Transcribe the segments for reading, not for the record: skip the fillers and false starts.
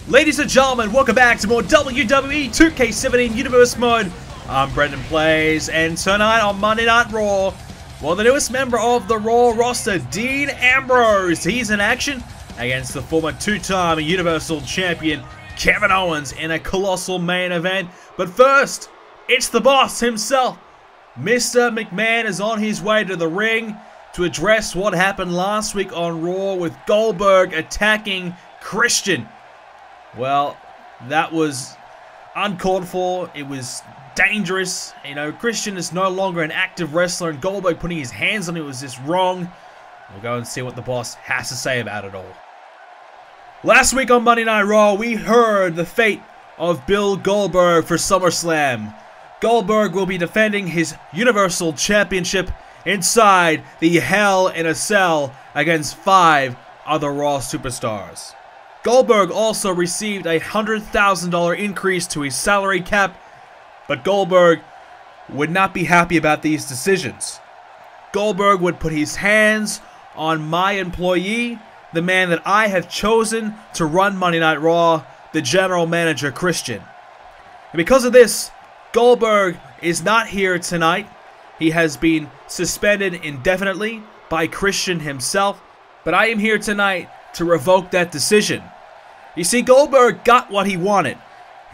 Ladies and gentlemen, welcome back to more WWE 2k17 Universe Mode. I'm BrendenPlayz, and tonight on Monday Night Raw, well, the newest member of the Raw roster, Dean Ambrose, he's in action against the former two-time Universal Champion Kevin Owens in a colossal main event. But first, it's the boss himself. Mr. McMahon is on his way to the ring to address what happened last week on Raw with Goldberg attacking Christian. Well, that was uncalled for. It was dangerous. You know, Christian is no longer an active wrestler, and Goldberg putting his hands on it was just wrong. We'll go and see what the boss has to say about it all. Last week on Monday Night Raw, we heard the fate of Bill Goldberg for SummerSlam. Goldberg will be defending his Universal Championship inside the Hell in a Cell against 5 other Raw superstars. Goldberg also received a $100,000 increase to his salary cap, but Goldberg would not be happy about these decisions. Goldberg would put his hands on my employee, the man that I have chosen to run Monday Night Raw, the general manager Christian. And because of this, Goldberg is not here tonight. He has been suspended indefinitely by Christian himself, but I am here tonight to revoke that decision. You see, Goldberg got what he wanted.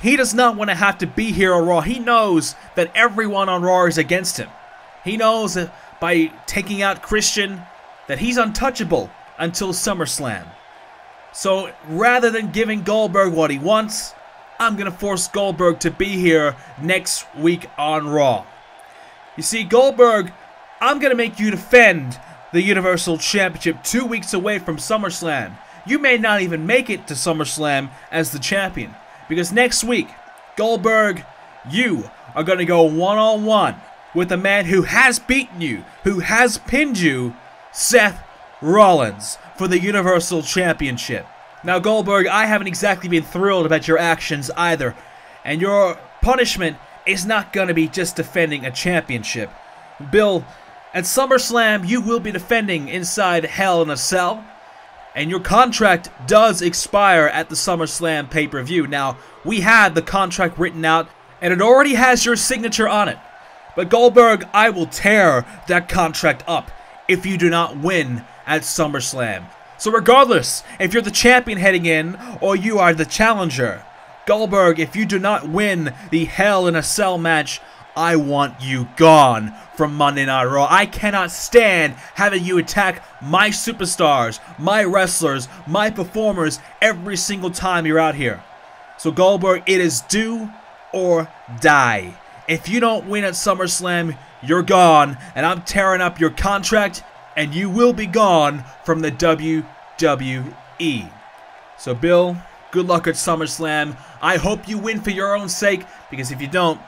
He does not want to have to be here on Raw. He knows that everyone on Raw is against him. He knows that by taking out Christian that he's untouchable until SummerSlam. So rather than giving Goldberg what he wants, I'm going to force Goldberg to be here next week on Raw. You see, Goldberg, I'm going to make you defend the Universal Championship 2 weeks away from SummerSlam. You may not even make it to SummerSlam as the champion, because next week, Goldberg, you are going to go one-on-one with a man who has beaten you, who has pinned you, Seth Rollins, for the Universal Championship. Now, Goldberg, I haven't exactly been thrilled about your actions either, and your punishment is not going to be just defending a championship. Bill, at SummerSlam, you will be defending inside Hell in a Cell, and your contract does expire at the SummerSlam pay-per-view. Now, we had the contract written out, and it already has your signature on it. But Goldberg, I will tear that contract up if you do not win at SummerSlam. So regardless, if you're the champion heading in, or you are the challenger, Goldberg, if you do not win the Hell in a Cell match, I want you gone from Monday Night Raw. I cannot stand having you attack my superstars, my wrestlers, my performers every single time you're out here. So Goldberg, it is do or die. If you don't win at SummerSlam, you're gone, and I'm tearing up your contract, and you will be gone from the WWE. So Bill, good luck at SummerSlam. I hope you win for your own sake, because if you don't,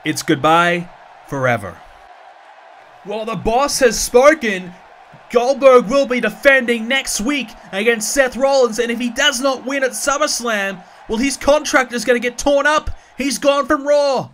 it's goodbye forever. Well, the boss has spoken. Goldberg will be defending next week against Seth Rollins, and if he does not win at SummerSlam, well, his contract is going to get torn up. He's gone from Raw.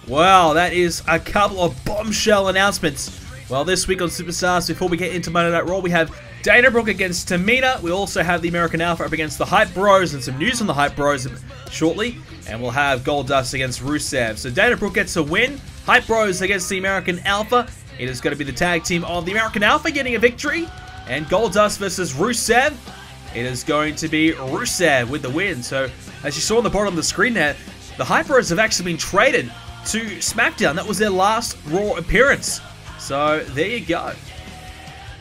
Wow, that is a couple of bombshell announcements. Well, this week on Superstars, before we get into Monday Night Raw, we have Dana Brooke against Tamina. We also have the American Alpha up against the Hype Bros, and some news on the Hype Bros shortly. And we'll have Goldust against Rusev. So Dana Brooke gets a win. Hype Bros against the American Alpha. It is going to be the tag team of the American Alpha getting a victory. And Goldust versus Rusev. It is going to be Rusev with the win. So, as you saw on the bottom of the screen there, the Hype Bros have actually been traded to Smackdown. That was their last Raw appearance. So, there you go.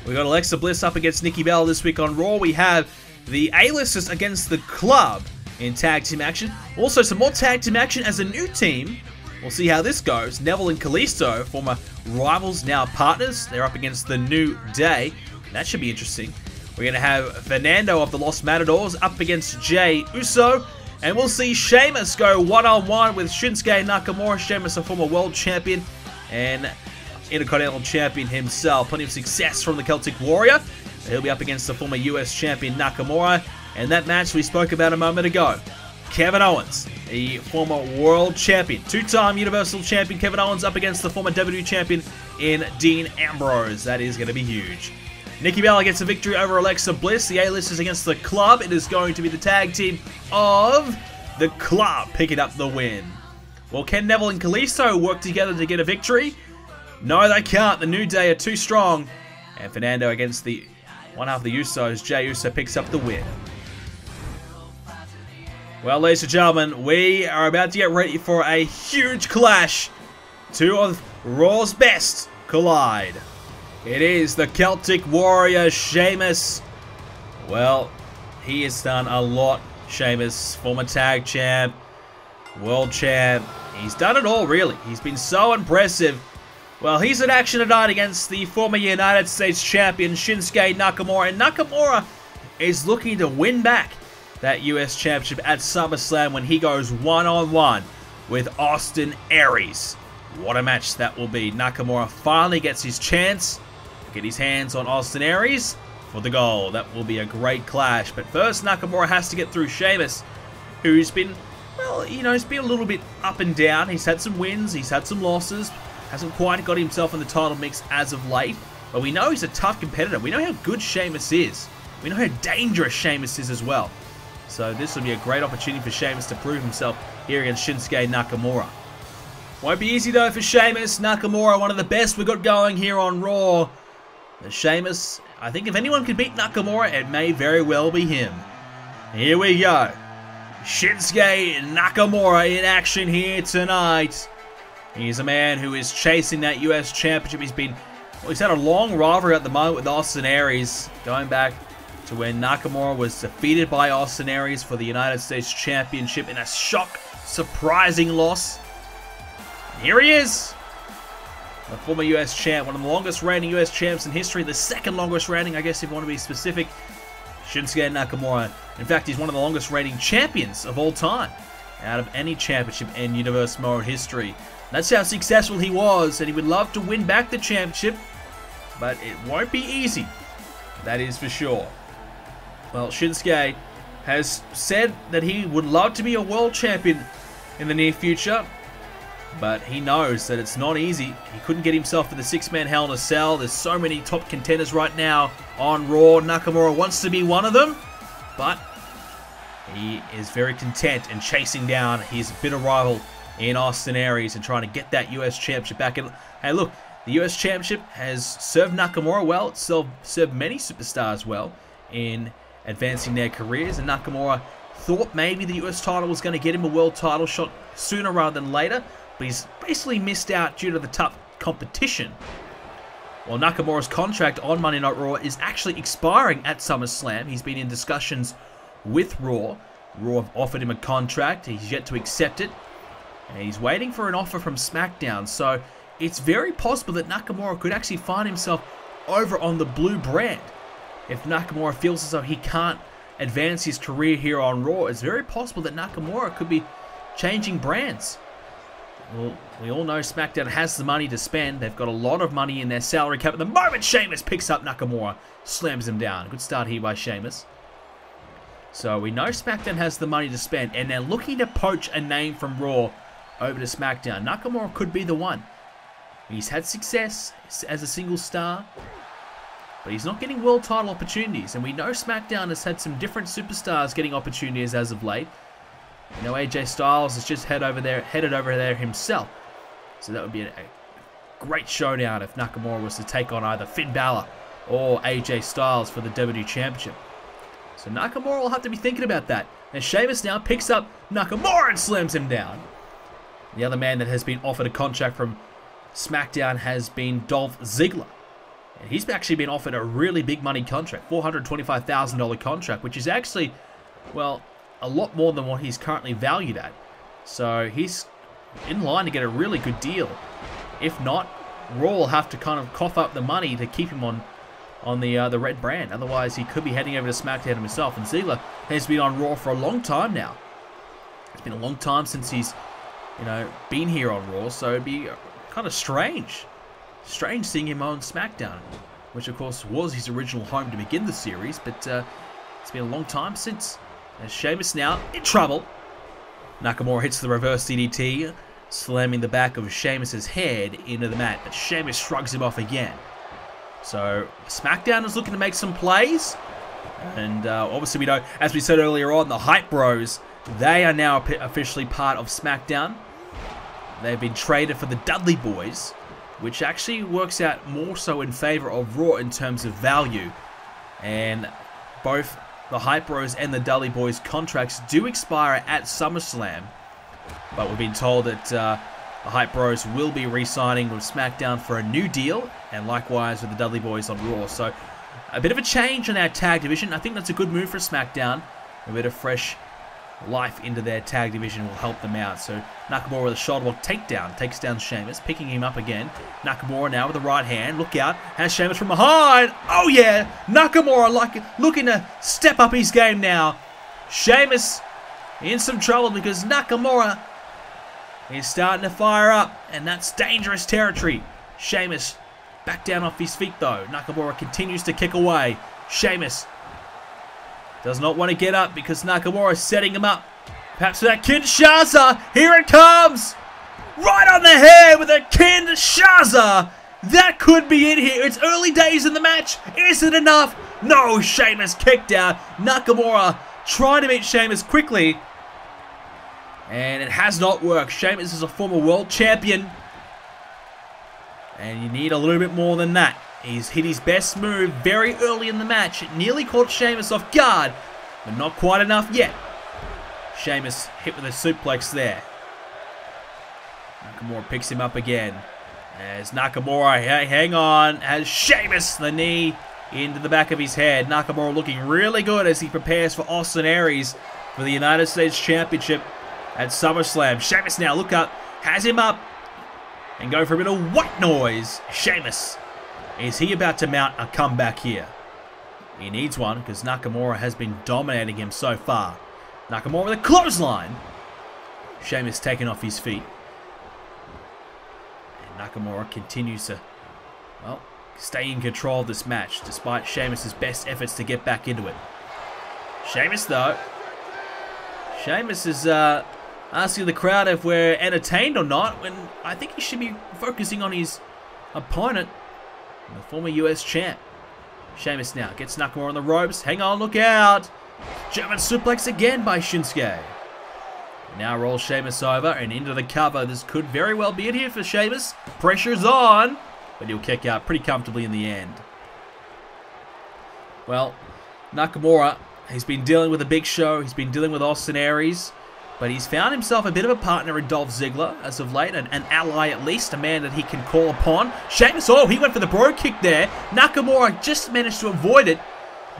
We got Alexa Bliss up against Nikki Bella this week on Raw. We have the A-listers against the Club in tag team action. Also, some more tag team action as a new team. We'll see how this goes. Neville and Kalisto, former rivals, now partners. They're up against the New Day. That should be interesting. We're going to have Fernando of the Los Matadors up against Jey Uso. And we'll see Sheamus go one-on-one with Shinsuke Nakamura. Sheamus, a former world champion. and Intercontinental Champion himself. Plenty of success from the Celtic Warrior. He'll be up against the former US Champion Nakamura. And that match we spoke about a moment ago. Kevin Owens, the former World Champion, two-time Universal Champion Kevin Owens up against the former WWE Champion in Dean Ambrose. That is going to be huge. Nikki Bella gets a victory over Alexa Bliss. The A-listers against the Club. It is going to be the tag team of the Club picking up the win. Will Ken Neville and Kalisto work together to get a victory? No, they can't. The New Day are too strong. And Fernando against the one half of the Usos. Jey Uso picks up the win. Well, ladies and gentlemen, we are about to get ready for a huge clash. Two of Raw's best collide. It is the Celtic Warrior, Sheamus. Well, he has done a lot. Sheamus, former tag champ, world champ. He's done it all, really. He's been so impressive. Well, he's in action tonight against the former United States champion, Shinsuke Nakamura. And Nakamura is looking to win back that US Championship at SummerSlam when he goes one-on-one with Austin Aries. What a match that will be. Nakamura finally gets his chance to get his hands on Austin Aries for the gold. That will be a great clash. But first, Nakamura has to get through Sheamus, who's been, well, you know, he's been a little bit up and down. He's had some wins, he's had some losses. Hasn't quite got himself in the title mix as of late. But we know he's a tough competitor. We know how good Sheamus is. We know how dangerous Sheamus is as well. So this will be a great opportunity for Sheamus to prove himself here against Shinsuke Nakamura. Won't be easy though for Sheamus. Nakamura, one of the best we got going here on Raw. But Sheamus, I think if anyone can beat Nakamura, it may very well be him. Here we go. Shinsuke Nakamura in action here tonight. He's a man who is chasing that US Championship. He's had a long rivalry at the moment with Austin Aries, going back to when Nakamura was defeated by Austin Aries for the United States Championship in a shock, surprising loss. And here he is, the former US champ, one of the longest reigning US champs in history, the second longest reigning, I guess if you want to be specific, Shinsuke Nakamura. In fact, he's one of the longest reigning champions of all time, out of any championship in Universe Mode history. That's how successful he was, and he would love to win back the championship, but it won't be easy. That is for sure. Well, Shinsuke has said that he would love to be a world champion in the near future, but he knows that it's not easy. He couldn't get himself in the six-man Hell in a Cell. There's so many top contenders right now on Raw. Nakamura wants to be one of them, but he is very content in chasing down his bitter rival in Austin Aries and trying to get that US Championship back. And hey, look, the US Championship has served Nakamura well. It's served many superstars well in advancing their careers, and Nakamura thought maybe the US title was going to get him a world title shot sooner rather than later, but he's basically missed out due to the tough competition. Well, Nakamura's contract on Monday Night Raw is actually expiring at SummerSlam. He's been in discussions with Raw. Raw have offered him a contract. He's yet to accept it, and he's waiting for an offer from SmackDown. So it's very possible that Nakamura could actually find himself over on the blue brand. If Nakamura feels as though he can't advance his career here on Raw, it's very possible that Nakamura could be changing brands. Well, we all know SmackDown has the money to spend. They've got a lot of money in their salary cap. At the moment, Sheamus picks up Nakamura, slams him down. Good start here by Sheamus. So we know SmackDown has the money to spend, and they're looking to poach a name from Raw over to SmackDown. Nakamura could be the one. He's had success as a single star, but he's not getting world title opportunities. And we know SmackDown has had some different superstars getting opportunities as of late. You know, AJ Styles has just headed over there himself. So that would be a great showdown if Nakamura was to take on either Finn Balor or AJ Styles for the WWE Championship. So Nakamura will have to be thinking about that. And Sheamus now picks up Nakamura and slams him down. The other man that has been offered a contract from SmackDown has been Dolph Ziggler. And he's actually been offered a really big money contract, $425,000 contract, which is actually, well, a lot more than what he's currently valued at. So he's in line to get a really good deal. If not, Raw will have to kind of cough up the money to keep him on the red brand. Otherwise, he could be heading over to SmackDown himself. And Ziggler has been on Raw for a long time now. It's been a long time since he's, you know, been here on Raw. So it'd be kind of strange. Strange seeing him on Smackdown, which of course was his original home to begin the series, but it's been a long time since. As Sheamus now in trouble. Nakamura hits the reverse DDT, slamming the back of Sheamus' head into the mat, but Sheamus shrugs him off again. So Smackdown is looking to make some plays, and obviously we know, as we said earlier on, the Hype Bros, they are now officially part of Smackdown. They've been traded for the Dudley Boys, which actually works out more so in favor of Raw in terms of value. And both the Hype Bros and the Dudley Boys contracts do expire at SummerSlam, but we've been told that the Hype Bros will be re-signing with SmackDown for a new deal, and likewise with the Dudley Boys on Raw. So a bit of a change in our tag division. I think that's a good move for SmackDown. A bit of fresh life into their tag division will help them out. So Nakamura with a shoulder block takedown, takes down Sheamus, picking him up again. Nakamura now with the right hand, look out, has Sheamus from behind. Oh yeah, Nakamura looking to step up his game now. Sheamus in some trouble because Nakamura is starting to fire up, and that's dangerous territory. Sheamus back down off his feet though. Nakamura continues to kick away. Sheamus does not want to get up because Nakamura is setting him up. Perhaps with that Kinshasa. Here it comes. Right on the head with a Kinshasa. That could be it here. It's early days in the match. Is it enough? No, Sheamus kicked out. Nakamura trying to beat Sheamus quickly, and it has not worked. Sheamus is a former world champion, and you need a little bit more than that. He's hit his best move very early in the match. It nearly caught Sheamus off guard, but not quite enough yet. Sheamus hit with a suplex there. Nakamura picks him up again. As Nakamura, hang on, has Sheamus the knee into the back of his head. Nakamura looking really good as he prepares for Austin Aries for the United States Championship at SummerSlam. Sheamus now, look up, has him up, and go for a bit of white noise. Sheamus, is he about to mount a comeback here? He needs one because Nakamura has been dominating him so far. Nakamura with a clothesline. Sheamus taken off his feet. And Nakamura continues to, well, stay in control of this match despite Sheamus' best efforts to get back into it. Sheamus though, Sheamus is asking the crowd if we're entertained or not, when I think he should be focusing on his opponent, the former US champ. Sheamus now gets Nakamura on the ropes. Hang on, look out. German suplex again by Shinsuke. Now rolls Sheamus over and into the cover. This could very well be it here for Sheamus. Pressure's on, but he'll kick out pretty comfortably in the end. Well, Nakamura, he's been dealing with a Big Show. He's been dealing with Austin Aries. But he's found himself a bit of a partner in Dolph Ziggler as of late, an ally at least, a man that he can call upon. Sheamus, oh, he went for the bro kick there. Nakamura just managed to avoid it.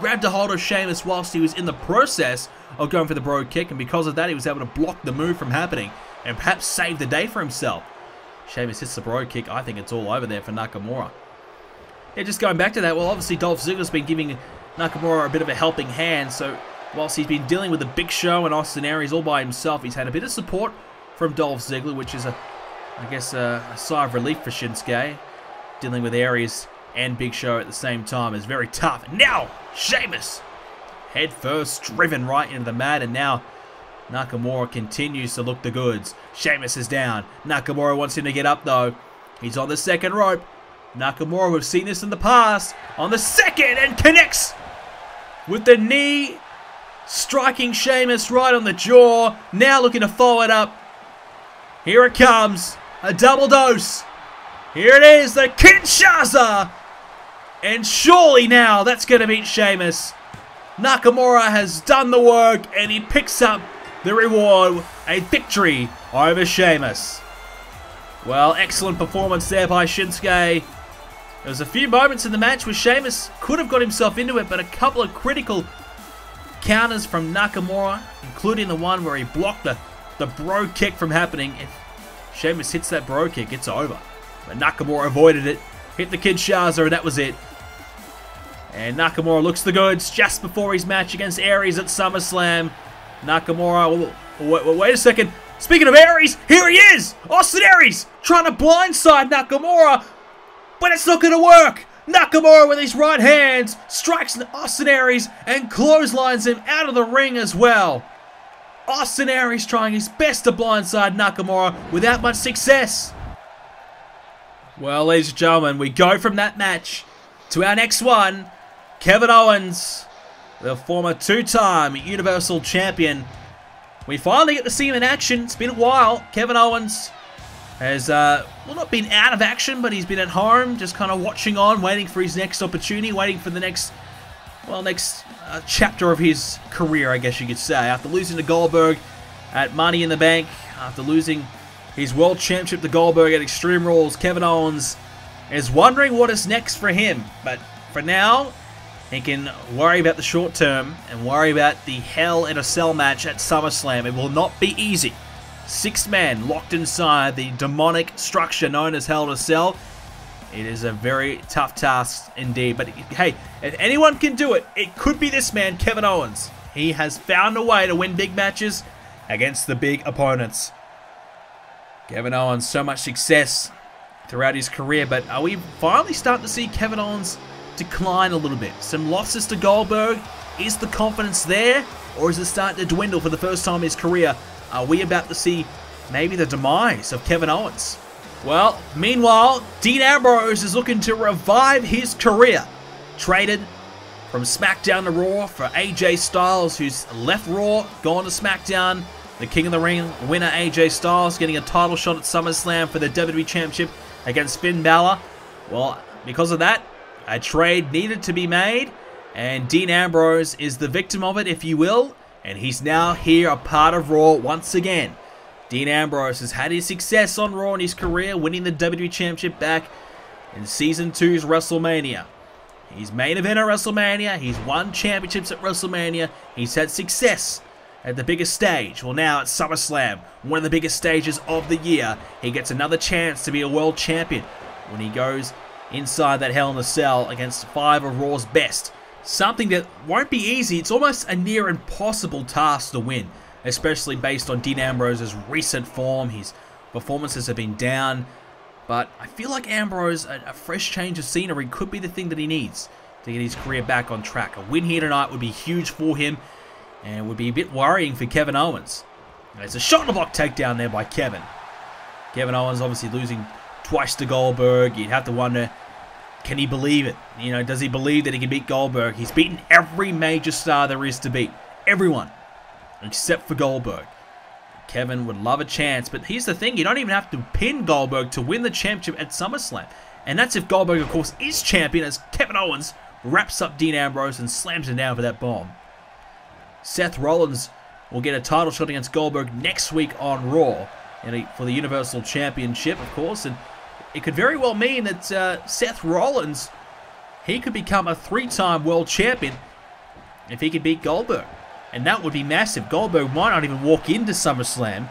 Grabbed a hold of Sheamus whilst he was in the process of going for the bro kick, and because of that, he was able to block the move from happening and perhaps save the day for himself. Sheamus hits the bro kick. I think it's all over there for Nakamura. Yeah, just going back to that, well, obviously Dolph Ziggler's been giving Nakamura a bit of a helping hand, so whilst he's been dealing with the Big Show and Austin Aries all by himself, he's had a bit of support from Dolph Ziggler, which is, I guess, a sigh of relief for Shinsuke. Dealing with Aries and Big Show at the same time is very tough. Now, Sheamus, head first, driven right into the mat, and now Nakamura continues to look the goods. Sheamus is down. Nakamura wants him to get up, though. He's on the second rope. Nakamura, we've seen this in the past, on the second, and connects with the knee, striking Sheamus right on the jaw. Now looking to follow it up. Here it comes. A double dose. Here it is, the Kinshasa. And surely now that's going to beat Sheamus. Nakamura has done the work, and he picks up the reward, a victory over Sheamus. Well, excellent performance there by Shinsuke. There was a few moments in the match where Sheamus could have got himself into it, but a couple of critical counters from Nakamura, including the one where he blocked the bro kick from happening. If Sheamus hits that bro kick, it's over. But Nakamura avoided it, hit the Kinshasa, and that was it. And Nakamura looks the goods just before his match against Aries at SummerSlam. Nakamura, wait a second. Speaking of Aries, here he is! Austin Aries trying to blindside Nakamura, but it's not going to work. Nakamura with his right hand strikes Austin Aries and clotheslines him out of the ring as well. Austin Aries trying his best to blindside Nakamura without much success. Well, ladies and gentlemen, we go from that match to our next one. Kevin Owens, the former two-time Universal Champion. We finally get to see him in action. It's been a while. Kevin Owens has, well, not been out of action, but he's been at home, just kind of watching on, waiting for his next opportunity, waiting for the next, well, next chapter of his career, I guess you could say. After losing to Goldberg at Money in the Bank, after losing his World Championship to Goldberg at Extreme Rules, Kevin Owens is wondering what is next for him. But for now, he can worry about the short term and worry about the Hell in a Cell match at SummerSlam. It will not be easy. 6 men locked inside the demonic structure known as Hell in a Cell. It is a very tough task indeed. But hey, if anyone can do it, it could be this man, Kevin Owens. He has found a way to win big matches against the big opponents. Kevin Owens, so much success throughout his career, but are we finally starting to see Kevin Owens decline a little bit? Some losses to Goldberg. Is the confidence there, or is it starting to dwindle for the first time in his career? Are we about to see maybe the demise of Kevin Owens? Well, meanwhile, Dean Ambrose is looking to revive his career. Traded from SmackDown to Raw for AJ Styles, who's left Raw, gone to SmackDown. The King of the Ring winner AJ Styles getting a title shot at SummerSlam for the WWE Championship against Finn Balor. Well, because of that, a trade needed to be made, and Dean Ambrose is the victim of it, if you will, and he's now here, a part of Raw once again. Dean Ambrose has had his success on Raw in his career, winning the WWE Championship back in Season 2's WrestleMania. He's main event at WrestleMania, he's won championships at WrestleMania, he's had success at the biggest stage. Well, now at SummerSlam, one of the biggest stages of the year, he gets another chance to be a world champion when he goes inside that Hell in a Cell against 5 of Raw's best. Something that won't be easy. It's almost a near impossible task to win, especially based on Dean Ambrose's recent form. His performances have been down, but I feel like Ambrose, a fresh change of scenery could be the thing that he needs to get his career back on track. A win here tonight would be huge for him, and would be a bit worrying for Kevin Owens. There's a shot in the block takedown there by Kevin. Kevin Owens obviously losing twice to Goldberg. You'd have to wonder, can he believe it? You know, does he believe that he can beat Goldberg? He's beaten every major star there is to beat. Everyone. Except for Goldberg. Kevin would love a chance, but here's the thing, you don't even have to pin Goldberg to win the championship at SummerSlam. And that's if Goldberg, of course, is champion, as Kevin Owens wraps up Dean Ambrose and slams him down for that bomb. Seth Rollins will get a title shot against Goldberg next week on Raw for the Universal Championship, of course, and it could very well mean that Seth Rollins, he could become a 3-time world champion if he could beat Goldberg, and that would be massive. Goldberg might not even walk into SummerSlam,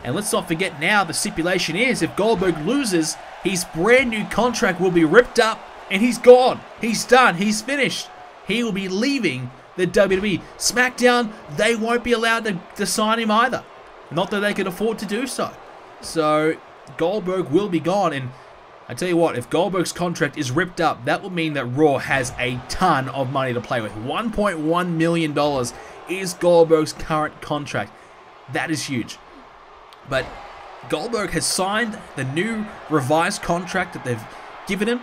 and let's not forget now the stipulation is if Goldberg loses, his brand new contract will be ripped up and he's gone. He's done. He's finished. He will be leaving the WWE. SmackDown, they won't be allowed to sign him either. Not that they could afford to do so. So Goldberg will be gone, and I tell you what, if Goldberg's contract is ripped up, that will mean that Raw has a ton of money to play with. $1.1 million is Goldberg's current contract. That is huge. But Goldberg has signed the new revised contract that they've given him,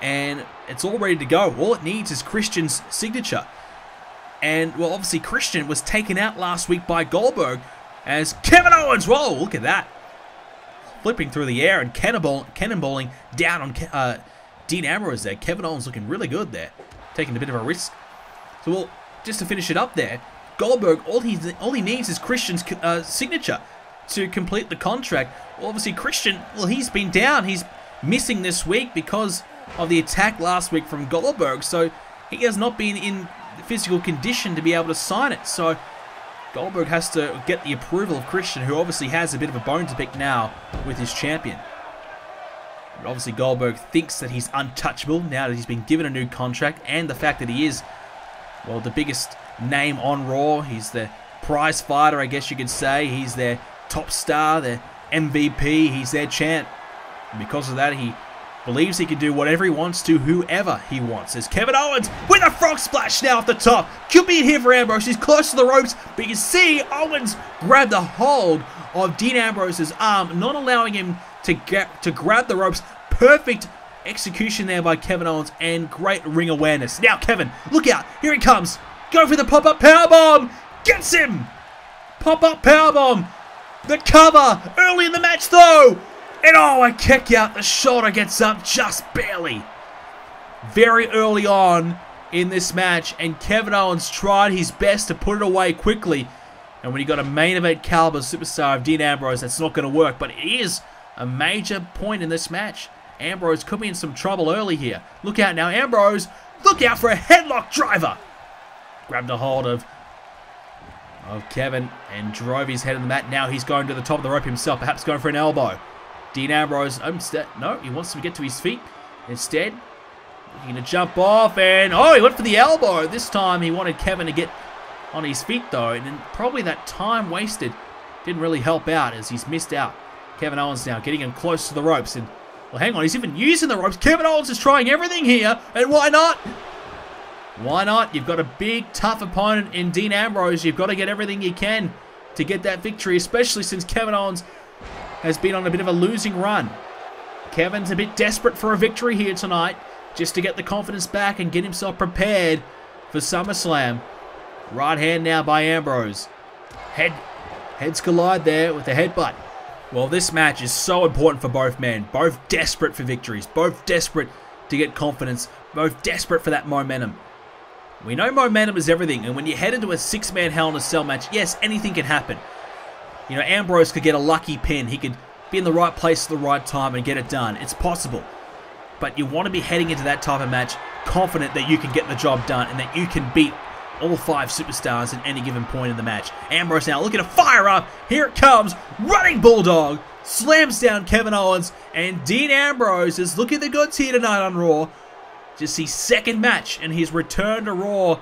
and it's all ready to go. All it needs is Christian's signature. And, well, obviously Christian was taken out last week by Goldberg as Kevin Owens, whoa, look at that. Flipping through the air and cannonballing down on Dean Ambrose there. Kevin Owens looking really good there, taking a bit of a risk. So, well, just to finish it up there, Goldberg, all he needs is Christian's signature to complete the contract. Well, obviously Christian, well, he's been down. He's missing this week because of the attack last week from Goldberg. So he has not been in physical condition to be able to sign it. So Goldberg has to get the approval of Christian, who obviously has a bit of a bone to pick now with his champion. But obviously Goldberg thinks that he's untouchable now that he's been given a new contract, and the fact that he is, well, the biggest name on Raw. He's the prize fighter, I guess you could say. He's their top star, their MVP. He's their champ. And because of that, he believes he can do whatever he wants to whoever he wants. There's Kevin Owens with a frog splash now off the top. Could be in here for Ambrose. He's close to the ropes, but you can see Owens grab the hold of Dean Ambrose's arm, not allowing him to grab the ropes. Perfect execution there by Kevin Owens and great ring awareness. Now Kevin, look out. Here he comes. Go for the pop-up powerbomb. Gets him. Pop-up powerbomb. The cover early in the match though. And oh, a kick out. The shoulder gets up just barely. Very early on in this match, and Kevin Owens tried his best to put it away quickly. And when you got a main event caliber superstar of Dean Ambrose, that's not going to work. But it is a major point in this match. Ambrose could be in some trouble early here. Look out now, Ambrose. Look out for a headlock driver. Grabbed a hold of Kevin and drove his head in the mat. Now he's going to the top of the rope himself, perhaps going for an elbow. Dean Ambrose, no, he wants to get to his feet. Instead, looking to jump off, and oh, he went for the elbow. This time he wanted Kevin to get on his feet though, and then probably that time wasted didn't really help out as he's missed out. Kevin Owens now getting him close to the ropes, and well, hang on, he's even using the ropes. Kevin Owens is trying everything here, and why not? Why not? You've got a big, tough opponent in Dean Ambrose. You've got to get everything you can to get that victory, especially since Kevin Owens has been on a bit of a losing run. Kevin's a bit desperate for a victory here tonight, just to get the confidence back and get himself prepared for SummerSlam. Right hand now by Ambrose. Heads collide there with the headbutt. Well, this match is so important for both men. Both desperate for victories. Both desperate to get confidence. Both desperate for that momentum. We know momentum is everything, and when you head into a six-man Hell in a Cell match, yes, anything can happen. You know, Ambrose could get a lucky pin. He could be in the right place at the right time and get it done. It's possible. But you want to be heading into that type of match confident that you can get the job done and that you can beat all five superstars at any given point in the match. Ambrose now looking to fire up. Here it comes. Running Bulldog. Slams down Kevin Owens. And Dean Ambrose is looking the goods here tonight on Raw. Just his second match and his return to Raw.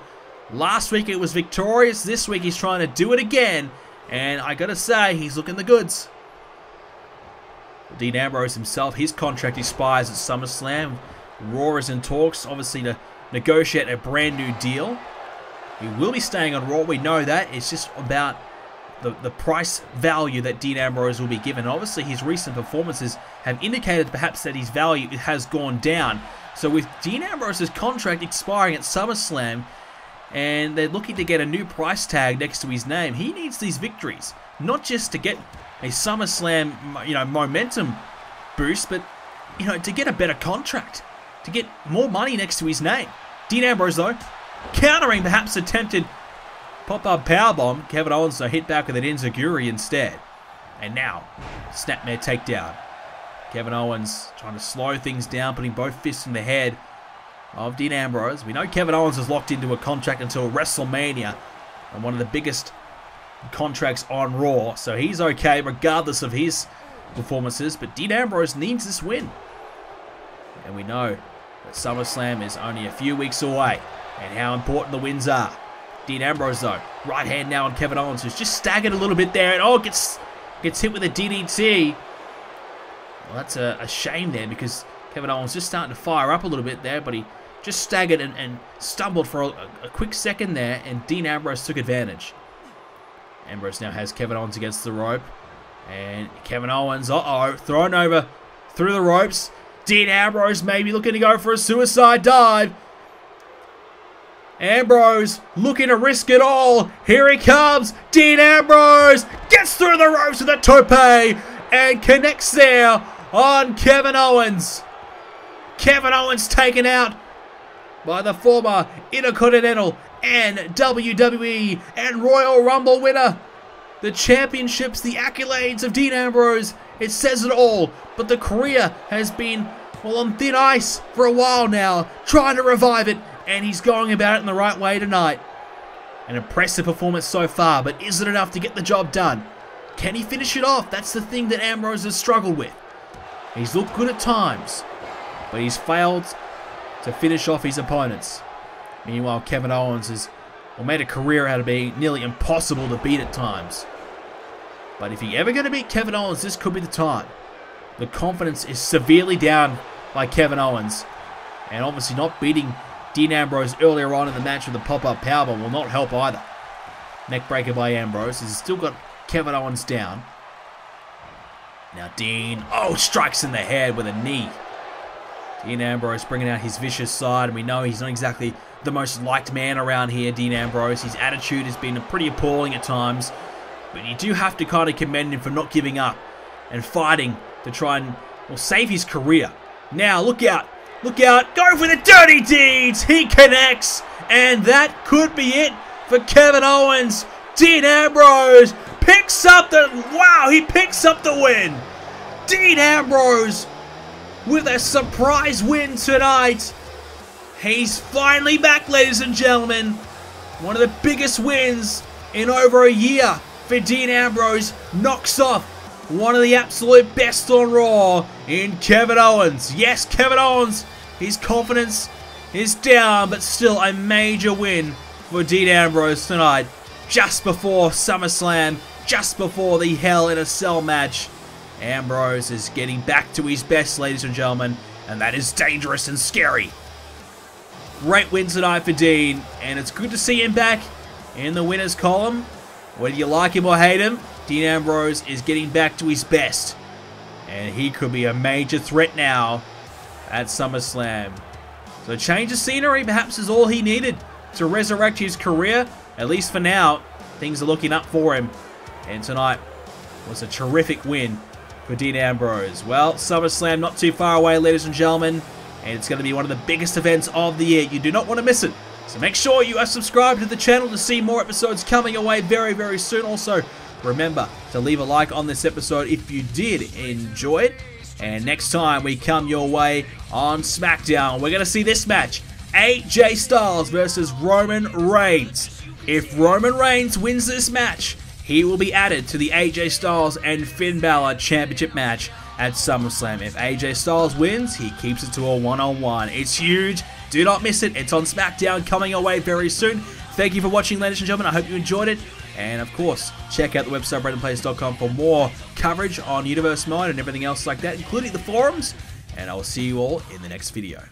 Last week it was victorious. This week he's trying to do it again. And I gotta say, he's looking the goods. Dean Ambrose himself, his contract expires at SummerSlam. Raw is in talks, obviously, to negotiate a brand new deal. He will be staying on Raw, we know that. It's just about the price value that Dean Ambrose will be given. Obviously, his recent performances have indicated perhaps that his value has gone down. So with Dean Ambrose's contract expiring at SummerSlam, and they're looking to get a new price tag next to his name, he needs these victories. Not just to get a SummerSlam, you know, momentum boost, but, you know, to get a better contract. To get more money next to his name. Dean Ambrose, though, countering perhaps attempted pop-up powerbomb. Kevin Owens, though, hit back with an enziguri instead. And now, snapmare takedown. Kevin Owens trying to slow things down, putting both fists in the head of Dean Ambrose. We know Kevin Owens is locked into a contract until WrestleMania, and one of the biggest contracts on Raw, so he's okay regardless of his performances. But Dean Ambrose needs this win, and we know that SummerSlam is only a few weeks away, and how important the wins are. Dean Ambrose, though, right hand now on Kevin Owens, who's just staggered a little bit there, and oh, gets hit with a DDT. Well, that's a shame there, because Kevin Owens just starting to fire up a little bit there, but he just staggered and stumbled for a quick second there, and Dean Ambrose took advantage. Ambrose now has Kevin Owens against the rope, and Kevin Owens, thrown over through the ropes. Dean Ambrose maybe looking to go for a suicide dive. Ambrose looking to risk it all. Here he comes. Dean Ambrose gets through the ropes with a tope and connects there on Kevin Owens. Kevin Owens taken out by the former Intercontinental and WWE and Royal Rumble winner. The championships, the accolades of Dean Ambrose, it says it all. But the career has been, well, on thin ice for a while now, trying to revive it, and he's going about it in the right way tonight. An impressive performance so far, but is it enough to get the job done? Can he finish it off? That's the thing that Ambrose has struggled with. He's looked good at times, but he's failed to finish off his opponents. Meanwhile, Kevin Owens has made a career out of being nearly impossible to beat at times. But if you're ever going to beat Kevin Owens, this could be the time. The confidence is severely down by Kevin Owens. And obviously not beating Dean Ambrose earlier on in the match with the pop-up powerbomb will not help either. Neckbreaker by Ambrose. He's still got Kevin Owens down. Now Dean, strikes in the head with a knee. Dean Ambrose bringing out his vicious side. And we know he's not exactly the most liked man around here, Dean Ambrose. His attitude has been pretty appalling at times. But you do have to kind of commend him for not giving up and fighting to try and save his career. Now, look out. Look out. Go for the dirty deeds. He connects. And that could be it for Kevin Owens. Dean Ambrose picks up the... Wow, he picks up the win. Dean Ambrose with a surprise win tonight. He's finally back, ladies and gentlemen. One of the biggest wins in over a year for Dean Ambrose. Knocks off one of the absolute best on Raw in Kevin Owens. Yes, Kevin Owens, his confidence is down, but still a major win for Dean Ambrose tonight. Just before SummerSlam, just before the Hell in a Cell match. Ambrose is getting back to his best, ladies and gentlemen, and that is dangerous and scary. Great win tonight for Dean, and it's good to see him back in the winners column. Whether you like him or hate him, Dean Ambrose is getting back to his best. And he could be a major threat now at SummerSlam. So change of scenery perhaps is all he needed to resurrect his career. At least for now, things are looking up for him. And tonight was a terrific win for Dean Ambrose. Well, SummerSlam not too far away, ladies and gentlemen. And it's going to be one of the biggest events of the year. You do not want to miss it. So make sure you are subscribed to the channel to see more episodes coming away very, very soon. Also, remember to leave a like on this episode if you did enjoy it. And next time we come your way on SmackDown, we're going to see this match. AJ Styles versus Roman Reigns. If Roman Reigns wins this match, he will be added to the AJ Styles and Finn Balor Championship match at SummerSlam. If AJ Styles wins, he keeps it to a one-on-one. It's huge. Do not miss it. It's on SmackDown coming away very soon. Thank you for watching, ladies and gentlemen. I hope you enjoyed it. And of course, check out the website BrendenPlayz.com for more coverage on Universe Mode and everything else like that, including the forums. And I will see you all in the next video.